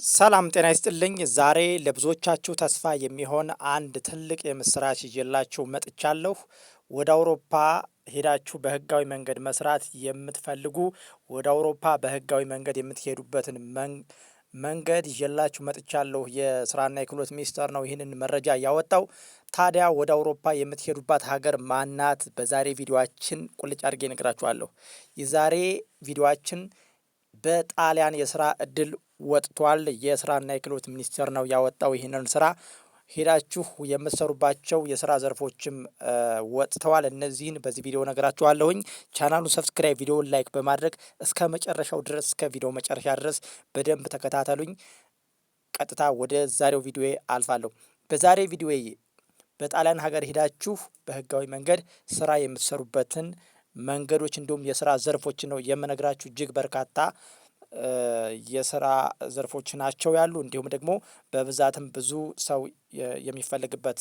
ሰላም ጤና ይስጥልኝ። ዛሬ ለብዙዎቻችሁ ተስፋ የሚሆን አንድ ትልቅ የምስራች ይዤላችሁ መጥቻለሁ። ወደ አውሮፓ ሄዳችሁ በህጋዊ መንገድ መስራት የምትፈልጉ ወደ አውሮፓ በህጋዊ መንገድ የምትሄዱበትን መንገድ ይዤላችሁ መጥቻለሁ። የስራና የክህሎት ሚኒስቴር ነው ይህንን መረጃ ያወጣው። ታዲያ ወደ አውሮፓ የምትሄዱባት ሀገር ማናት? በዛሬ ቪዲዮአችን ቁልጭ አድርጌ እነግራችኋለሁ። የዛሬ ቪዲዮአችን በጣሊያን የስራ እድል ወጥቷል። የስራና የክህሎት ሚኒስቴር ነው ያወጣው ይህንን ስራ። ሄዳችሁ የምትሰሩባቸው የስራ ዘርፎችም ወጥተዋል። እነዚህን በዚህ ቪዲዮ ነገራችኋለሁኝ። ቻናሉን ሰብስክራይብ፣ ቪዲዮውን ላይክ በማድረግ እስከ መጨረሻው ድረስ እስከ ቪዲዮ መጨረሻ ድረስ በደንብ ተከታተሉኝ። ቀጥታ ወደ ዛሬው ቪዲዮ አልፋለሁ። በዛሬ ቪዲዮ በጣሊያን ሀገር ሄዳችሁ በህጋዊ መንገድ ስራ የምትሰሩበትን መንገዶች እንዲሁም የስራ ዘርፎች ነው የምነግራችሁ። እጅግ በርካታ የስራ ዘርፎች ናቸው ያሉ። እንዲሁም ደግሞ በብዛትም ብዙ ሰው የሚፈልግበት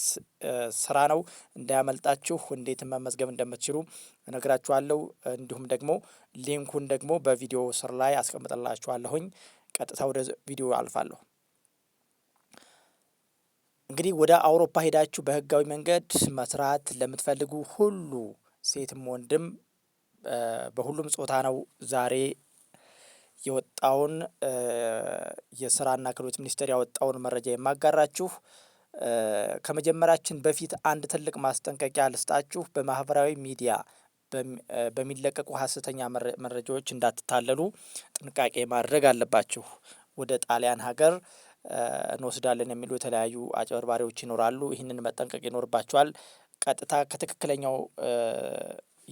ስራ ነው። እንዳያመልጣችሁ እንዴት መመዝገብ እንደምትችሉ እነግራችኋለሁ። እንዲሁም ደግሞ ሊንኩን ደግሞ በቪዲዮ ስር ላይ አስቀምጥላችኋለሁኝ። ቀጥታ ወደ ቪዲዮ አልፋለሁ። እንግዲህ ወደ አውሮፓ ሄዳችሁ በህጋዊ መንገድ መስራት ለምትፈልጉ ሁሉ ሴትም ወንድም በሁሉም ጾታ ነው ዛሬ የወጣውን የስራና ክህሎት ሚኒስቴር ያወጣውን መረጃ የማጋራችሁ። ከመጀመራችን በፊት አንድ ትልቅ ማስጠንቀቂያ ልስጣችሁ። በማህበራዊ ሚዲያ በሚለቀቁ ሀሰተኛ መረጃዎች እንዳትታለሉ ጥንቃቄ ማድረግ አለባችሁ። ወደ ጣሊያን ሀገር እንወስዳለን የሚሉ የተለያዩ አጭበርባሪዎች ይኖራሉ። ይህንን መጠንቀቅ ይኖርባችኋል። ቀጥታ ከትክክለኛው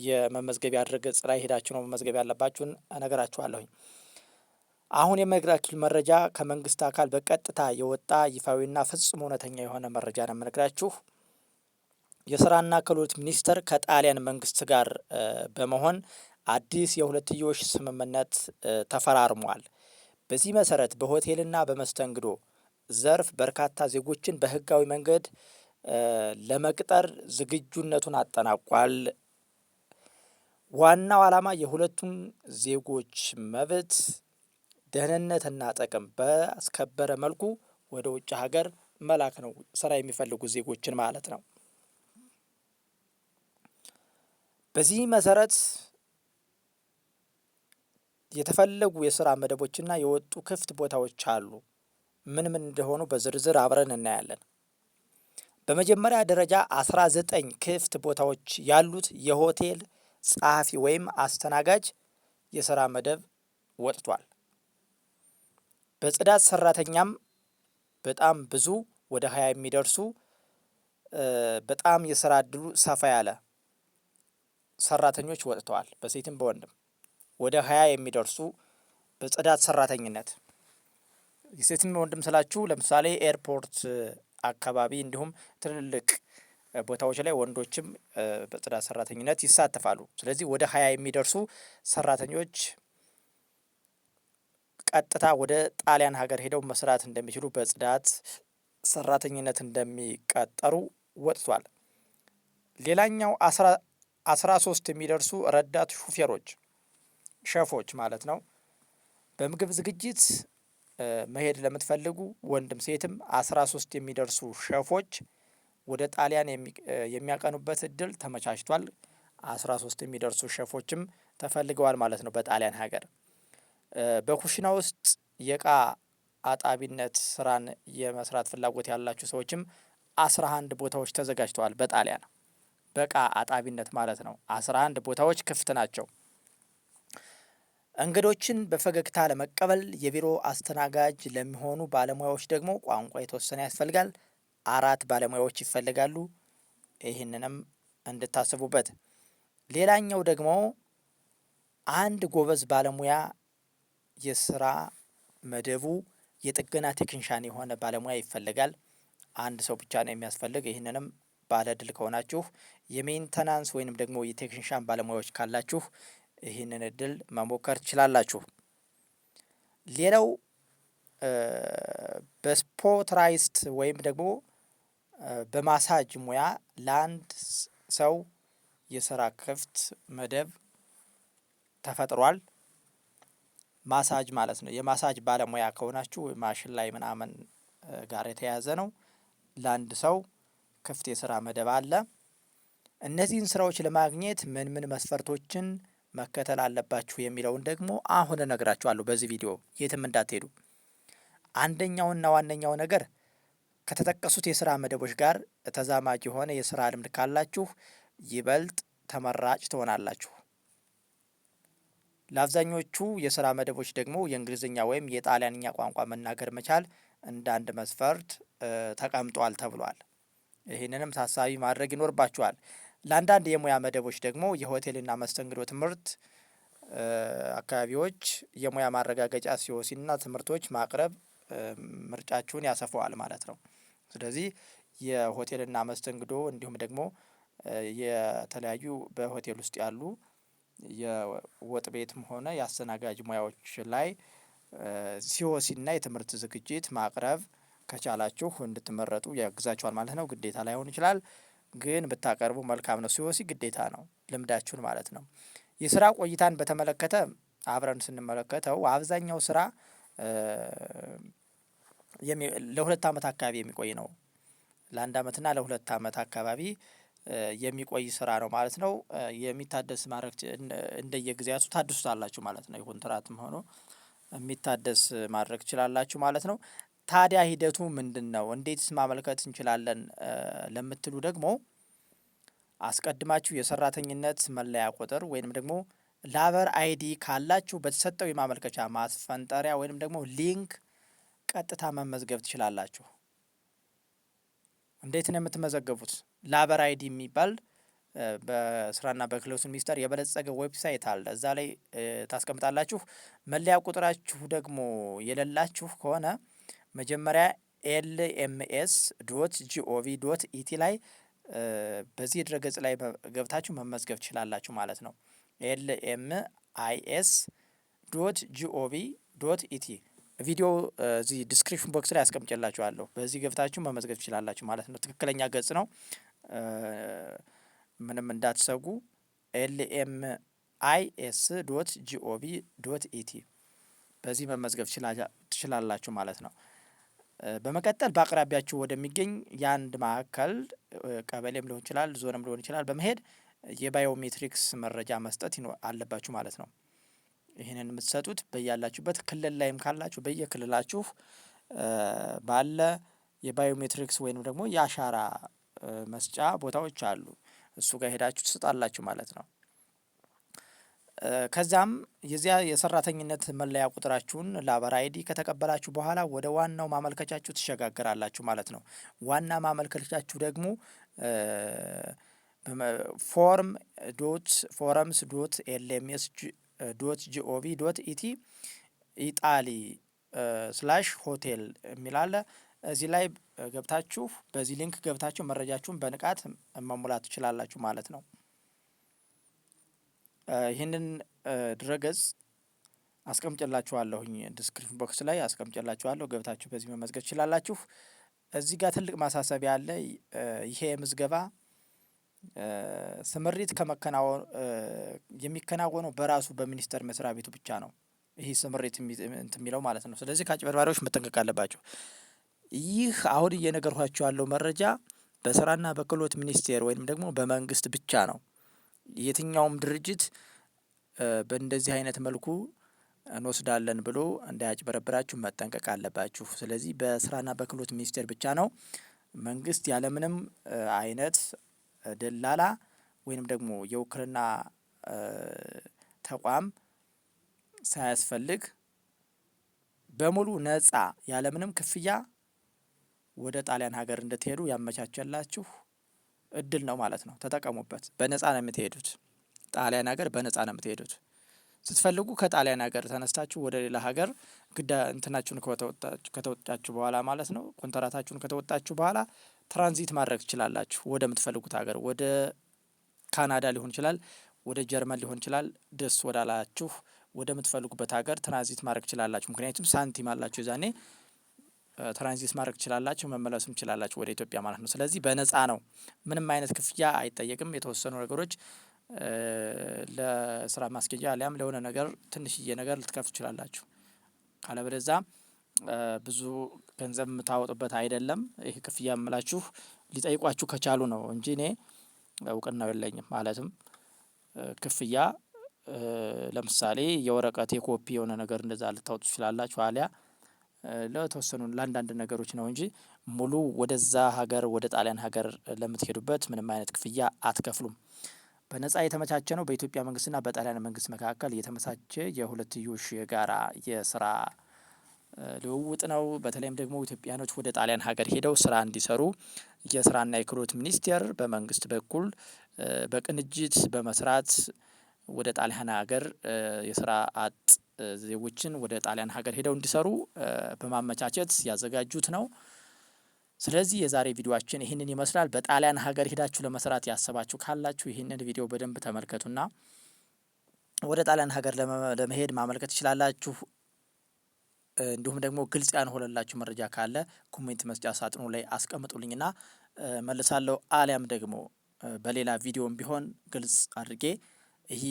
የመመዝገቢያ ድረገጽ ላይ ሄዳችሁ ነው መመዝገብ ያለባችሁን እነግራችኋለሁኝ። አሁን የምነግራችሁ መረጃ ከመንግስት አካል በቀጥታ የወጣ ይፋዊና ፍጹም እውነተኛ የሆነ መረጃ ነው የምነግራችሁ። የስራና ክህሎት ሚኒስቴር ከጣሊያን መንግስት ጋር በመሆን አዲስ የሁለትዮሽ ስምምነት ተፈራርሟል። በዚህ መሰረት በሆቴልና በመስተንግዶ ዘርፍ በርካታ ዜጎችን በህጋዊ መንገድ ለመቅጠር ዝግጁነቱን አጠናቋል። ዋናው ዓላማ የሁለቱን ዜጎች መብት ደህንነትና ጥቅም ባስከበረ መልኩ ወደ ውጭ ሀገር መላክ ነው። ስራ የሚፈልጉ ዜጎችን ማለት ነው። በዚህ መሰረት የተፈለጉ የስራ መደቦችና የወጡ ክፍት ቦታዎች አሉ። ምን ምን እንደሆኑ በዝርዝር አብረን እናያለን። በመጀመሪያ ደረጃ 19 ክፍት ቦታዎች ያሉት የሆቴል ጸሐፊ ወይም አስተናጋጅ የስራ መደብ ወጥቷል። በጽዳት ሰራተኛም በጣም ብዙ ወደ 20 የሚደርሱ በጣም የስራ እድሉ ሰፋ ያለ ሰራተኞች ወጥተዋል። በሴትም በወንድም ወደ 20 የሚደርሱ በጽዳት ሰራተኝነት። የሴትም ወንድም ስላችሁ ለምሳሌ ኤርፖርት አካባቢ እንዲሁም ትልልቅ ቦታዎች ላይ ወንዶችም በጽዳት ሰራተኝነት ይሳተፋሉ። ስለዚህ ወደ 20 የሚደርሱ ሰራተኞች ቀጥታ ወደ ጣሊያን ሀገር ሄደው መስራት እንደሚችሉ በጽዳት ሰራተኝነት እንደሚቀጠሩ ወጥቷል። ሌላኛው 13 የሚደርሱ ረዳት ሹፌሮች ሸፎች ማለት ነው። በምግብ ዝግጅት መሄድ ለምትፈልጉ ወንድም ሴትም 13 የሚደርሱ ሸፎች ወደ ጣሊያን የሚያቀኑበት እድል ተመቻችቷል። 13 የሚደርሱ ሸፎችም ተፈልገዋል ማለት ነው በጣሊያን ሀገር። በኩሽና ውስጥ የእቃ አጣቢነት ስራን የመስራት ፍላጎት ያላችሁ ሰዎችም 11 ቦታዎች ተዘጋጅተዋል በጣሊያን በእቃ አጣቢነት ማለት ነው። 11 ቦታዎች ክፍት ናቸው። እንግዶችን በፈገግታ ለመቀበል የቢሮ አስተናጋጅ ለሚሆኑ ባለሙያዎች ደግሞ ቋንቋ የተወሰነ ያስፈልጋል። 4 ባለሙያዎች ይፈልጋሉ። ይህንንም እንድታስቡበት። ሌላኛው ደግሞ አንድ ጎበዝ ባለሙያ የስራ መደቡ የጥገና ቴክኒሻን የሆነ ባለሙያ ይፈልጋል። አንድ ሰው ብቻ ነው የሚያስፈልግ። ይህንንም ባለድል ከሆናችሁ የሜንተናንስ ወይንም ደግሞ የቴክኒሻን ባለሙያዎች ካላችሁ ይህንን እድል መሞከር ትችላላችሁ። ሌላው በስፖትራይስት ወይም ደግሞ በማሳጅ ሙያ ለአንድ ሰው የስራ ክፍት መደብ ተፈጥሯል። ማሳጅ ማለት ነው። የማሳጅ ባለሙያ ከሆናችሁ ማሽን ላይ ምናምን ጋር የተያያዘ ነው። ለአንድ ሰው ክፍት የስራ መደብ አለ። እነዚህን ስራዎች ለማግኘት ምን ምን መስፈርቶችን መከተል አለባችሁ የሚለውን ደግሞ አሁን እነግራችኋለሁ በዚህ ቪዲዮ፣ የትም እንዳትሄዱ። አንደኛውና ዋነኛው ነገር ከተጠቀሱት የስራ መደቦች ጋር ተዛማጅ የሆነ የስራ ልምድ ካላችሁ ይበልጥ ተመራጭ ትሆናላችሁ። ለአብዛኞቹ የስራ መደቦች ደግሞ የእንግሊዝኛ ወይም የጣሊያንኛ ቋንቋ መናገር መቻል እንደ አንድ መስፈርት ተቀምጧል ተብሏል። ይህንንም ታሳቢ ማድረግ ይኖርባችኋል። ለአንዳንድ የሙያ መደቦች ደግሞ የሆቴልና መስተንግዶ ትምህርት አካባቢዎች የሙያ ማረጋገጫ ሲኦሲና ትምህርቶች ማቅረብ ምርጫችሁን ያሰፋዋል ማለት ነው። ስለዚህ የሆቴልና መስተንግዶ እንዲሁም ደግሞ የተለያዩ በሆቴል ውስጥ ያሉ የወጥ ቤትም ሆነ የአስተናጋጅ ሙያዎች ላይ ሲኦሲና የትምህርት ዝግጅት ማቅረብ ከቻላችሁ እንድትመረጡ ያግዛችኋል ማለት ነው። ግዴታ ላይሆን ይችላል፣ ግን ብታቀርቡ መልካም ነው። ሲኦሲ ግዴታ ነው፣ ልምዳችሁን ማለት ነው። የስራ ቆይታን በተመለከተ አብረን ስንመለከተው አብዛኛው ስራ ለ2 ዓመት አካባቢ የሚቆይ ነው። ለ1 ዓመትና ለ2 ዓመት አካባቢ የሚቆይ ስራ ነው ማለት ነው። የሚታደስ ማድረግ እንደየጊዜያቱ ታድሱታላችሁ ማለት ነው። የኮንትራትም ሆኖ የሚታደስ ማድረግ ትችላላችሁ ማለት ነው። ታዲያ ሂደቱ ምንድን ነው? እንዴትስ ማመልከት እንችላለን ለምትሉ ደግሞ አስቀድማችሁ የሰራተኝነት መለያ ቁጥር ወይንም ደግሞ ላበር አይዲ ካላችሁ በተሰጠው የማመልከቻ ማስፈንጠሪያ ወይንም ደግሞ ሊንክ ቀጥታ መመዝገብ ትችላላችሁ። እንዴት ነው የምትመዘገቡት? ላበር አይዲ የሚባል በስራና በክህሎት ሚኒስቴር የበለጸገ ዌብሳይት አለ። እዛ ላይ ታስቀምጣላችሁ። መለያ ቁጥራችሁ ደግሞ የሌላችሁ ከሆነ መጀመሪያ lms.gov.ኢቲ ላይ በዚህ ድረገጽ ላይ ገብታችሁ መመዝገብ ትችላላችሁ ማለት ነው። lms.gov.ኢቲ ቪዲዮ እዚህ ዲስክሪፕሽን ቦክስ ላይ አስቀምጬላችኋለሁ። በዚህ ገብታችሁ መመዝገብ ትችላላችሁ ማለት ነው። ትክክለኛ ገጽ ነው፣ ምንም እንዳትሰጉ። lmis.gov.ኢቲ በዚህ መመዝገብ ትችላላችሁ ማለት ነው። በመቀጠል በአቅራቢያችሁ ወደሚገኝ የአንድ ማዕከል ቀበሌም ሊሆን ይችላል፣ ዞንም ሊሆን ይችላል በመሄድ የባዮሜትሪክስ መረጃ መስጠት አለባችሁ ማለት ነው። ይህንን የምትሰጡት በያላችሁበት ክልል ላይም ካላችሁ በየክልላችሁ ባለ የባዮሜትሪክስ ወይም ደግሞ የአሻራ መስጫ ቦታዎች አሉ። እሱ ጋር ሄዳችሁ ትሰጣላችሁ ማለት ነው። ከዛም የዚያ የሰራተኝነት መለያ ቁጥራችሁን ላበር አይዲ ከተቀበላችሁ በኋላ ወደ ዋናው ማመልከቻችሁ ትሸጋገራላችሁ ማለት ነው። ዋና ማመልከቻችሁ ደግሞ ፎረምስ.lms.gov.ኢቲ ኢጣሊ /ሆቴል የሚል አለ። እዚህ ላይ ገብታችሁ በዚህ ሊንክ ገብታችሁ መረጃችሁን በንቃት መሙላት ትችላላችሁ ማለት ነው። ይህንን ድረገጽ አስቀምጬላችኋለሁኝ ዲስክሪፕሽን ቦክስ ላይ አስቀምጬላችኋለሁ። ገብታችሁ በዚህ መመዝገብ ትችላላችሁ። እዚህ ጋር ትልቅ ማሳሰቢያ አለ። ይሄ ምዝገባ ስምሪት የሚከናወነው በራሱ በሚኒስቴር መስሪያ ቤቱ ብቻ ነው። ይህ ስምሪት የሚለው ማለት ነው። ስለዚህ ከአጭበርባሪዎች መጠንቀቅ አለባቸው። ይህ አሁን እየነገርኳችሁ ያለው መረጃ በስራና በክህሎት ሚኒስቴር ወይም ደግሞ በመንግስት ብቻ ነው። የትኛውም ድርጅት በእንደዚህ አይነት መልኩ እንወስዳለን ብሎ እንዳያጭበረብራችሁ መጠንቀቅ አለባችሁ። ስለዚህ በስራና በክህሎት ሚኒስቴር ብቻ ነው። መንግስት ያለምንም አይነት ደላላ ወይንም ደግሞ የውክልና ተቋም ሳያስፈልግ በሙሉ ነጻ ያለምንም ክፍያ ወደ ጣሊያን ሀገር እንድትሄዱ ያመቻቸላችሁ እድል ነው ማለት ነው። ተጠቀሙበት። በነጻ ነው የምትሄዱት። ጣሊያን ሀገር በነጻ ነው የምትሄዱት። ስትፈልጉ ከጣሊያን ሀገር ተነስታችሁ ወደ ሌላ ሀገር እንትናችሁን ከተወጣችሁ በኋላ ማለት ነው፣ ኮንትራታችሁን ከተወጣችሁ በኋላ ትራንዚት ማድረግ ትችላላችሁ ወደ ምትፈልጉት ሀገር። ወደ ካናዳ ሊሆን ይችላል፣ ወደ ጀርመን ሊሆን ይችላል። ደስ ወዳላችሁ ወደ ምትፈልጉበት ሀገር ትራንዚት ማድረግ ትችላላችሁ። ምክንያቱም ሳንቲም አላችሁ፣ ዛኔ ትራንዚት ማድረግ ትችላላችሁ፣ መመለሱም ትችላላችሁ ወደ ኢትዮጵያ ማለት ነው። ስለዚህ በነጻ ነው፣ ምንም አይነት ክፍያ አይጠየቅም። የተወሰኑ ነገሮች ለስራ ማስኬጃ አሊያም ለሆነ ነገር ትንሽዬ ነገር ልትከፍቱ ትችላላችሁ። ካለበለዛ ብዙ ገንዘብ የምታወጡበት አይደለም። ይሄ ክፍያ የምላችሁ ሊጠይቋችሁ ከቻሉ ነው እንጂ እኔ እውቅናው የለኝም። ማለትም ክፍያ ለምሳሌ የወረቀት የኮፒ የሆነ ነገር እንደዛ ልታወጡ ትችላላችሁ። አሊያ ለተወሰኑ ለአንዳንድ ነገሮች ነው እንጂ ሙሉ ወደዛ ሀገር ወደ ጣሊያን ሀገር ለምትሄዱበት ምንም አይነት ክፍያ አትከፍሉም። በነጻ የተመቻቸ ነው። በኢትዮጵያ መንግስትና በጣሊያን መንግስት መካከል የተመቻቸ የሁለትዮሽ የጋራ የስራ ልውውጥ ነው። በተለይም ደግሞ ኢትዮጵያኖች ወደ ጣሊያን ሀገር ሄደው ስራ እንዲሰሩ የስራና የክህሎት ሚኒስቴር በመንግስት በኩል በቅንጅት በመስራት ወደ ጣሊያን ሀገር የስራ አጥ ዜጎችን ወደ ጣሊያን ሀገር ሄደው እንዲሰሩ በማመቻቸት ያዘጋጁት ነው። ስለዚህ የዛሬ ቪዲዮአችን ይህንን ይመስላል። በጣሊያን ሀገር ሄዳችሁ ለመስራት ያሰባችሁ ካላችሁ ይህንን ቪዲዮ በደንብ ተመልከቱና ወደ ጣሊያን ሀገር ለመሄድ ማመልከት ትችላላችሁ። እንዲሁም ደግሞ ግልጽ ያልሆነላችሁ መረጃ ካለ ኮሜንት መስጫ ሳጥኑ ላይ አስቀምጡልኝና መልሳለሁ። አሊያም ደግሞ በሌላ ቪዲዮም ቢሆን ግልጽ አድርጌ ይህ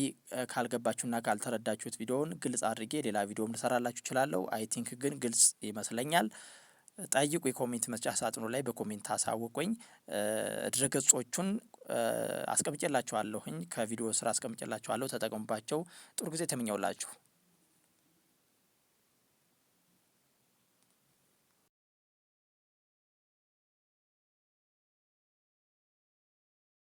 ካልገባችሁና ካልተረዳችሁት ቪዲዮውን ግልጽ አድርጌ ሌላ ቪዲዮም ልሰራላችሁ እችላለሁ። አይ ቲንክ ግን ግልጽ ይመስለኛል። ጠይቁ። የኮሜንት መስጫ ሳጥኑ ላይ በኮሜንት አሳውቁኝ። ድረገጾቹን አስቀምጬላችኋለሁኝ ከቪዲዮ ስራ አስቀምጬላችኋለሁ። ተጠቀሙባቸው። ጥሩ ጊዜ ተመኘውላችሁ።